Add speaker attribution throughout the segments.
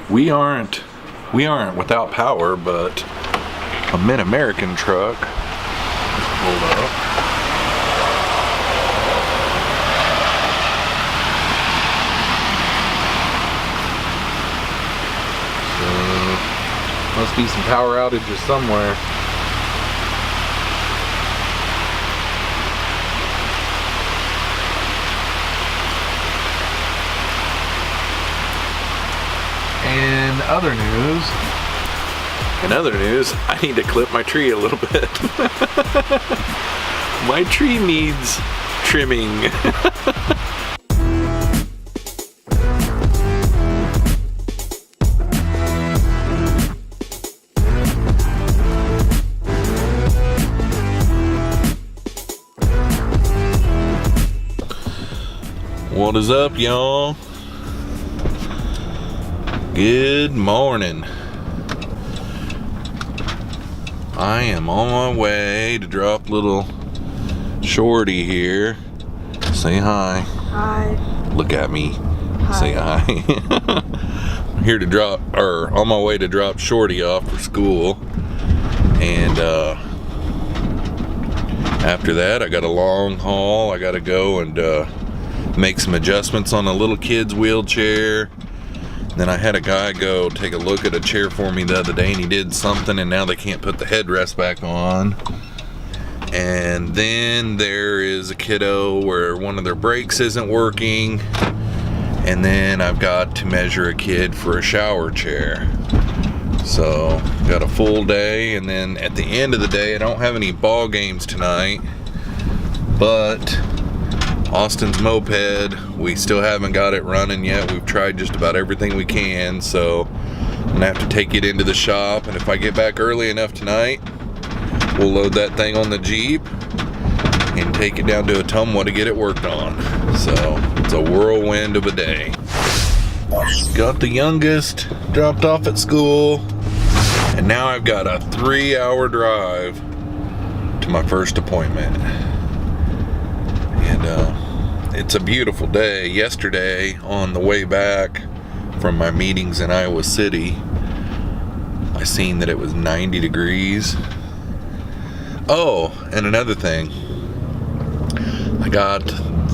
Speaker 1: We aren't without power, but a Mid-American truck pulled up. So must be some power outages somewhere. In other news, I need to clip my tree a little bit. My tree needs trimming. What is up, y'all? Good morning. I am on my way to drop little Shorty here. Say hi.
Speaker 2: Hi.
Speaker 1: Look at me.
Speaker 2: Hi.
Speaker 1: Say hi. I'm here to drop, or on my way to drop Shorty off for school. And after that, I got a long haul. I got to go and make some adjustments on a little kid's wheelchair. Then I had a guy go take a look at a chair for me the other day, and he did something, and now they can't put the headrest back on. And then there is a kiddo where one of their brakes isn't working. And then I've got to measure a kid for a shower chair. So got a full day, and then at the end of the day, I don't have any ball games tonight, but Austin's moped, we still haven't got it running yet. We've tried just about everything we can, so I'm gonna have to take it into the shop, and if I get back early enough tonight, we'll load that thing on the Jeep and take it down to Ottumwa to get it worked on. So it's a whirlwind of a day. Got the youngest dropped off at school, and now I've got a 3-hour drive to my first appointment. And it's a beautiful day. Yesterday, on the way back from my meetings in Iowa City, I seen that it was 90 degrees. Oh, and another thing. I got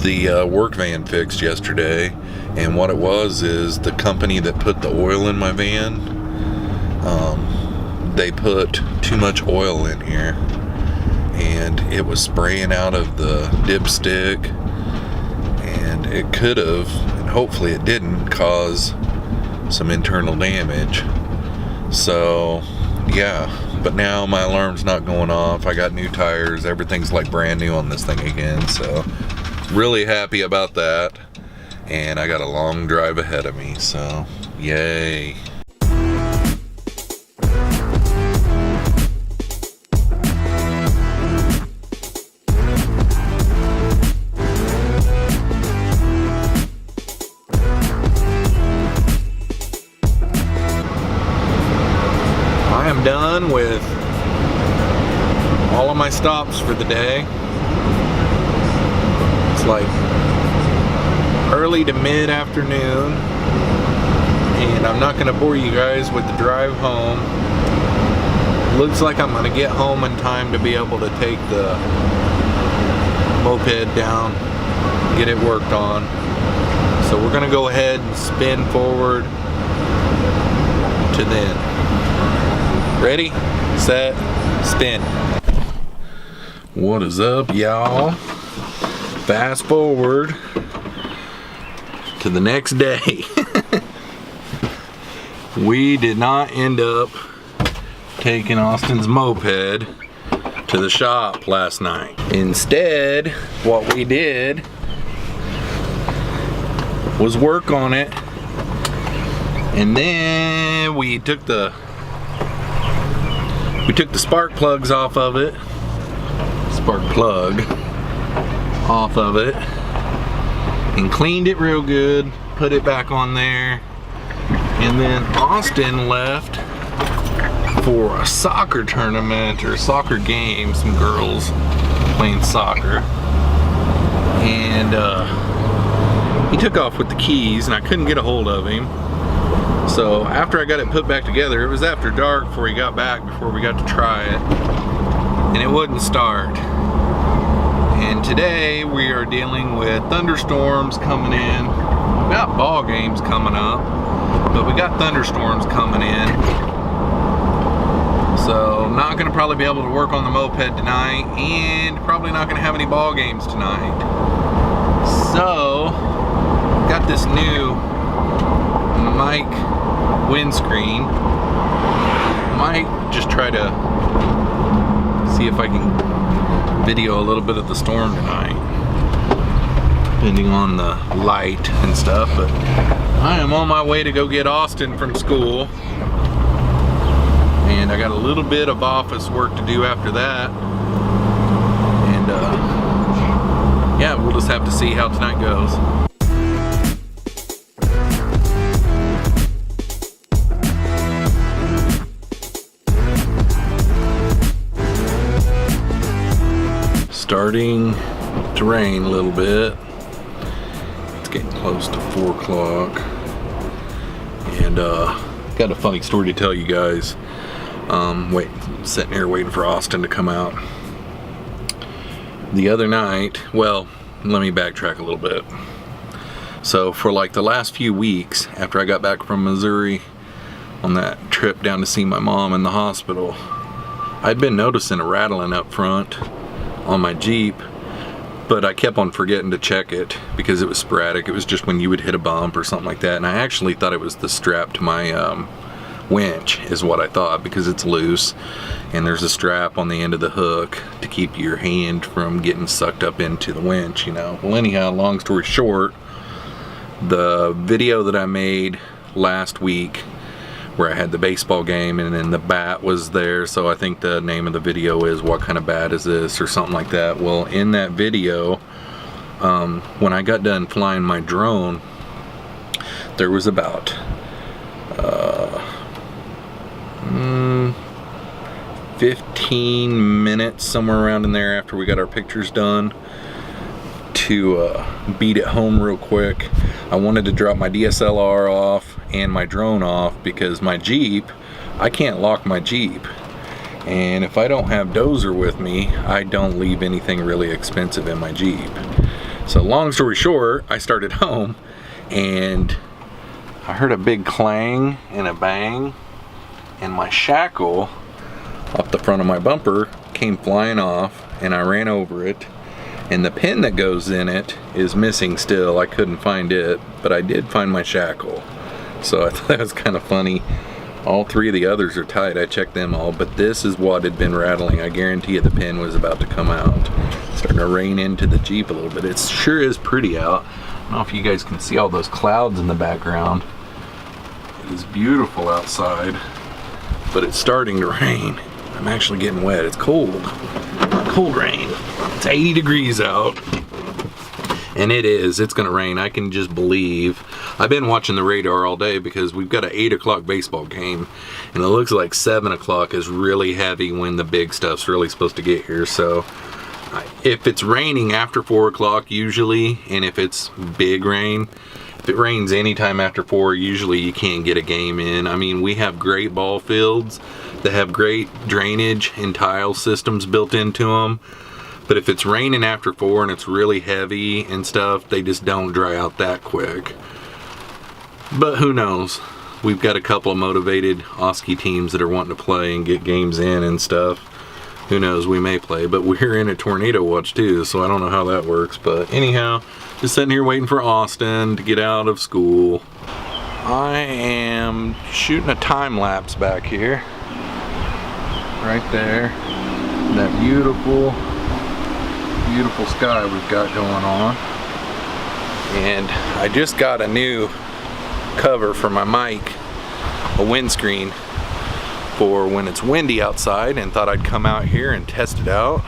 Speaker 1: the work van fixed yesterday, and what it was is the company that put the oil in my van, they put too much oil in here, and it was spraying out of the dipstick, and it could have, and hopefully it didn't, cause some internal damage. So yeah, but now my alarm's not going off. I got new tires, everything's like brand new on this thing again, so really happy about that. And I got a long drive ahead of me, so yay. I am done with all of my stops for the day. It's like early to mid-afternoon, and I'm not going to bore you guys with the drive home. Looks like I'm going to get home in time to be able to take the moped down, get it worked on. So we're going to go ahead and spin forward to then. Ready, set, spin. What is up, y'all? Fast forward to the next day. We did not end up taking Austin's moped to the shop last night. Instead, what we did was work on it, and then we took the spark plugs off of it. Spark plug off of it, and cleaned it real good, put it back on there, and then Austin left for a soccer tournament or soccer game, some girls playing soccer, and he took off with the keys, and I couldn't get a hold of him, So after I got it put back together, it was after dark before he got back, before we got to try it, and it wouldn't start. And today we are dealing with thunderstorms coming in. We got ball games coming up, but we got thunderstorms coming in. So not gonna probably be able to work on the moped tonight, and probably not gonna have any ball games tonight. So got this new mic windscreen. Might just try to see if I can video a little bit of the storm tonight, depending on the light and stuff. But I am on my way to go get Austin from school, and I got a little bit of office work to do after that. And yeah, we'll just have to see how tonight goes. Starting to rain a little bit. It's getting close to 4 o'clock. And got a funny story to tell you guys. Sitting here waiting for Austin to come out. The other night, well, let me backtrack a little bit. So for like the last few weeks after I got back from Missouri on that trip down to see my mom in the hospital, I'd been noticing a rattling up front on my Jeep, but I kept on forgetting to check it because it was sporadic. It was just when you would hit a bump or something like that, and I actually thought it was the strap to my winch is what I thought, because it's loose and there's a strap on the end of the hook to keep your hand from getting sucked up into the winch, you know. Well, anyhow, long story short, the video that I made last week where I had the baseball game and then the bat was there, so I think the name of the video is "What Kind of Bat Is This?" or something like that. Well, in that video, when I got done flying my drone, there was about 15 minutes, somewhere around in there, after we got our pictures done, to beat it home real quick. I wanted to drop my DSLR off and my drone off because my Jeep, I can't lock my Jeep, and if I don't have Dozer with me, I don't leave anything really expensive in my Jeep. So long story short, I started home and I heard a big clang and a bang, and my shackle off the front of my bumper came flying off, and I ran over it, and the pin that goes in it is missing still. I couldn't find it, but I did find my shackle. So I thought that was kind of funny. All 3 of the others are tight. I checked them all, but this is what had been rattling. I guarantee you the pin was about to come out. It's starting to rain into the Jeep a little bit. It sure is pretty out. I don't know if you guys can see all those clouds in the background. It is beautiful outside, but it's starting to rain. I'm actually getting wet. It's cold. Cold rain. It's 80 degrees out. And it is. It's going to rain. I can just believe. I've been watching the radar all day because we've got an 8 o'clock baseball game. And it looks like 7 o'clock is really heavy when the big stuff's really supposed to get here. So if it's raining after 4 o'clock usually, and if it's big rain, if it rains anytime after 4, usually you can't get a game in. I mean, we have great ball fields that have great drainage and tile systems built into them. But if it's raining after 4 and it's really heavy and stuff, they just don't dry out that quick. But who knows? We've got a couple of motivated Oski teams that are wanting to play and get games in and stuff. Who knows, we may play, but we're in a tornado watch too, so I don't know how that works. But anyhow, just sitting here waiting for Austin to get out of school. I am shooting a time lapse back here. Right there. That beautiful, beautiful sky we've got going on. And I just got a new cover for my mic, a windscreen, for when it's windy outside, and thought I'd come out here and test it out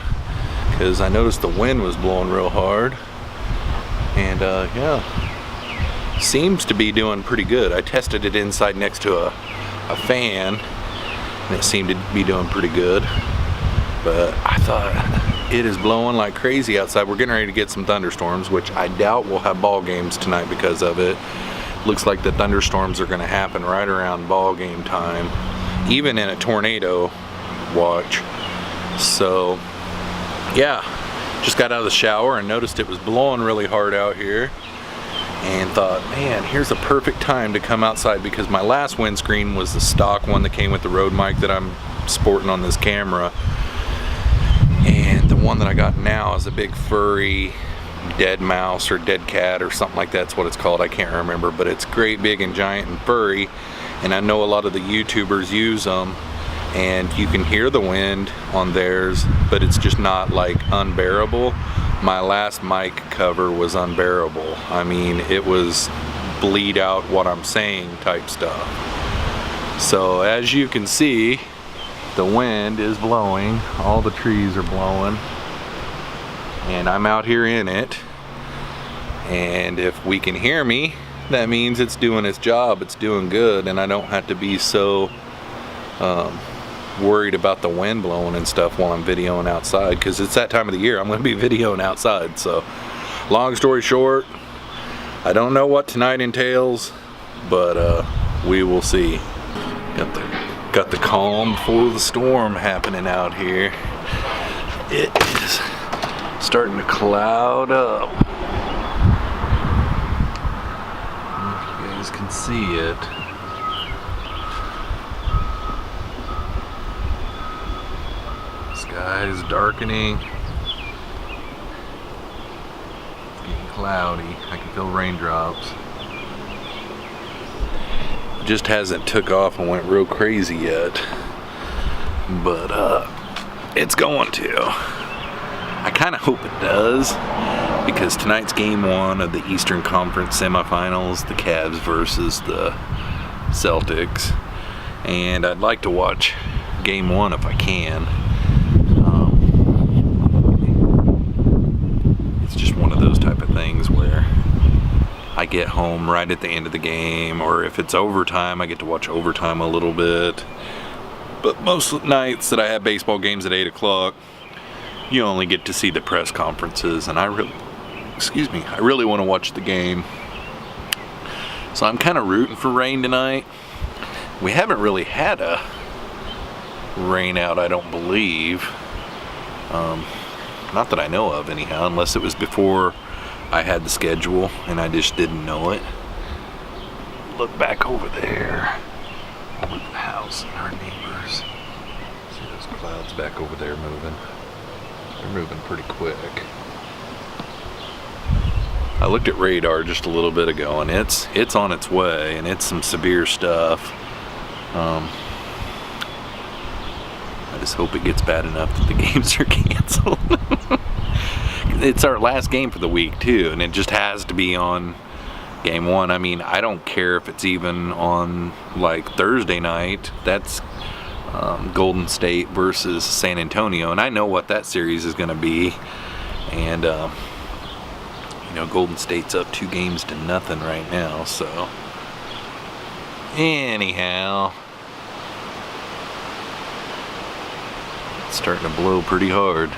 Speaker 1: because I noticed the wind was blowing real hard. And yeah, seems to be doing pretty good. I tested it inside next to a fan, and it seemed to be doing pretty good. But I thought, it is blowing like crazy outside. We're getting ready to get some thunderstorms, which I doubt we'll have ball games tonight because of it. looks like the thunderstorms are going to happen right around ball game time, even in a tornado watch. So yeah, just got out of the shower and noticed it was blowing really hard out here, and thought, man, here's a perfect time to come outside, because my last windscreen was the stock one that came with the Rode mic that I'm sporting on this camera, and the one that I got now is a big furry dead mouse or dead cat or something like that's what it's called. I can't remember, but it's great, big and giant and furry, and I know a lot of the YouTubers use them, and you can hear the wind on theirs, but it's just not like unbearable. My last mic cover was unbearable. I mean, it was bleed out what I'm saying type stuff. So as you can see, the wind is blowing, all the trees are blowing, and I'm out here in it, and if we can hear me, that means it's doing its job, it's doing good, and I don't have to be so worried about the wind blowing and stuff while I'm videoing outside, because it's that time of the year I'm going to be videoing outside. So long story short, I don't know what tonight entails, but we will see. Got the calm before the storm happening out here. It is starting to cloud up. If you guys can see it. Sky is darkening. It's getting cloudy. I can feel raindrops. It just hasn't took off and went real crazy yet, but it's going to. I kind of hope it does, because tonight's game 1 of the Eastern Conference semifinals, the Cavs versus the Celtics, and I'd like to watch game 1 if I can. It's just one of those type of things where I get home right at the end of the game, or if it's overtime, I get to watch overtime a little bit. But most nights that I have baseball games at 8 o'clock, you only get to see the press conferences, and I really want to watch the game. So I'm kind of rooting for rain tonight. We haven't really had a rain out, I don't believe. Not that I know of anyhow, unless it was before I had the schedule and I just didn't know it. Look back over there. Look at the house and our neighbors. See those clouds back over there moving? They're moving pretty quick. I looked at radar just a little bit ago, and it's on its way, and it's some severe stuff. I just hope it gets bad enough that the games are canceled. It's our last game for the week too, and it just has to be on game 1. I mean, I don't care if it's even on like Thursday night. That's Golden State versus San Antonio, and I know what that series is going to be. And you know, Golden State's up 2-0 right now. So anyhow, it's starting to blow pretty hard.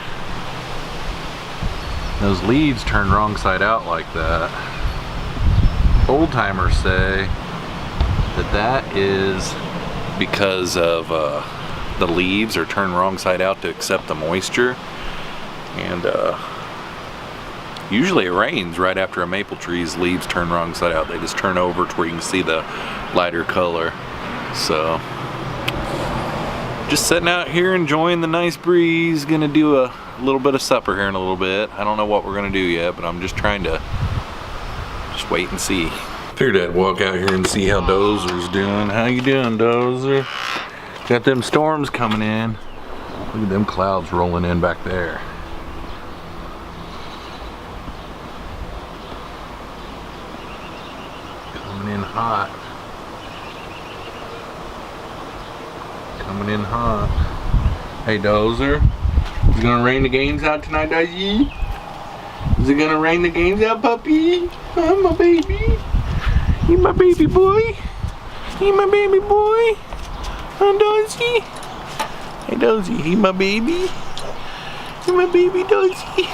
Speaker 1: Those leaves turn wrong side out like that. Old timers say that is because of the leaves are turned wrong side out to accept the moisture, and usually it rains right after a maple tree's leaves turn wrong side out. They just turn over to where you can see the lighter color. So just sitting out here enjoying the nice breeze. Gonna do a little bit of supper here in a little bit. I don't know what we're gonna do yet, but I'm just trying to just wait and see. Figured I'd walk out here and see how Dozer's doing. How you doing, Dozer? Got them storms coming in. Look at them clouds rolling in back there. Coming in hot. Coming in hot. Hey, Dozer. Is it gonna rain the games out tonight, Dozy? Is it gonna rain the games out, puppy? Oh, my baby. You my baby boy. You my baby boy. Huh, Dozy? Hey, Dozy, he my baby. You my baby, Dozy.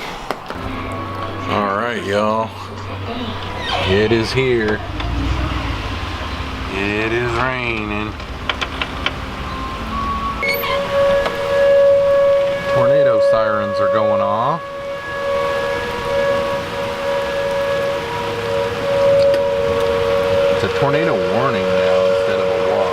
Speaker 1: All right, y'all. It is here. It is raining. Tornado sirens are going off. It's a tornado warning now instead of a watch.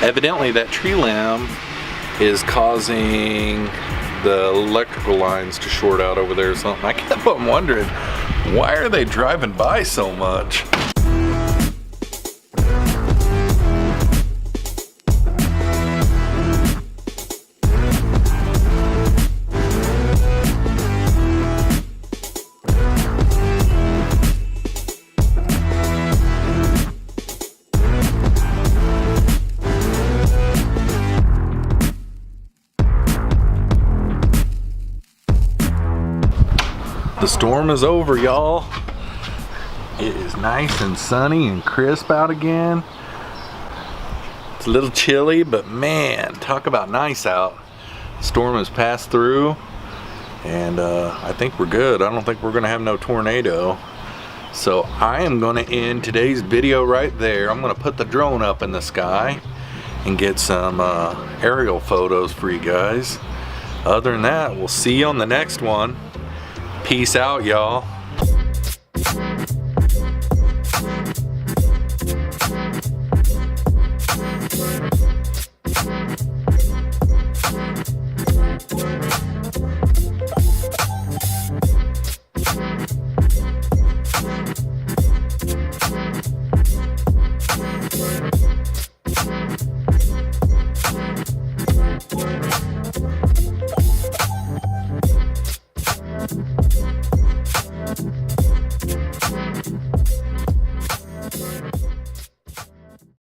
Speaker 1: Evidently that tree limb is causing the electrical lines to short out over there or something. I kept on wondering, why are they driving by so much? The storm is over, y'all. It is nice and sunny and crisp out again. It's a little chilly, but man, talk about nice out. The storm has passed through, and I think we're good. I don't think we're gonna have no tornado. So I am gonna end today's video right there. I'm gonna put the drone up in the sky and get some aerial photos for you guys. Other than that, we'll see you on the next one. Peace out, y'all.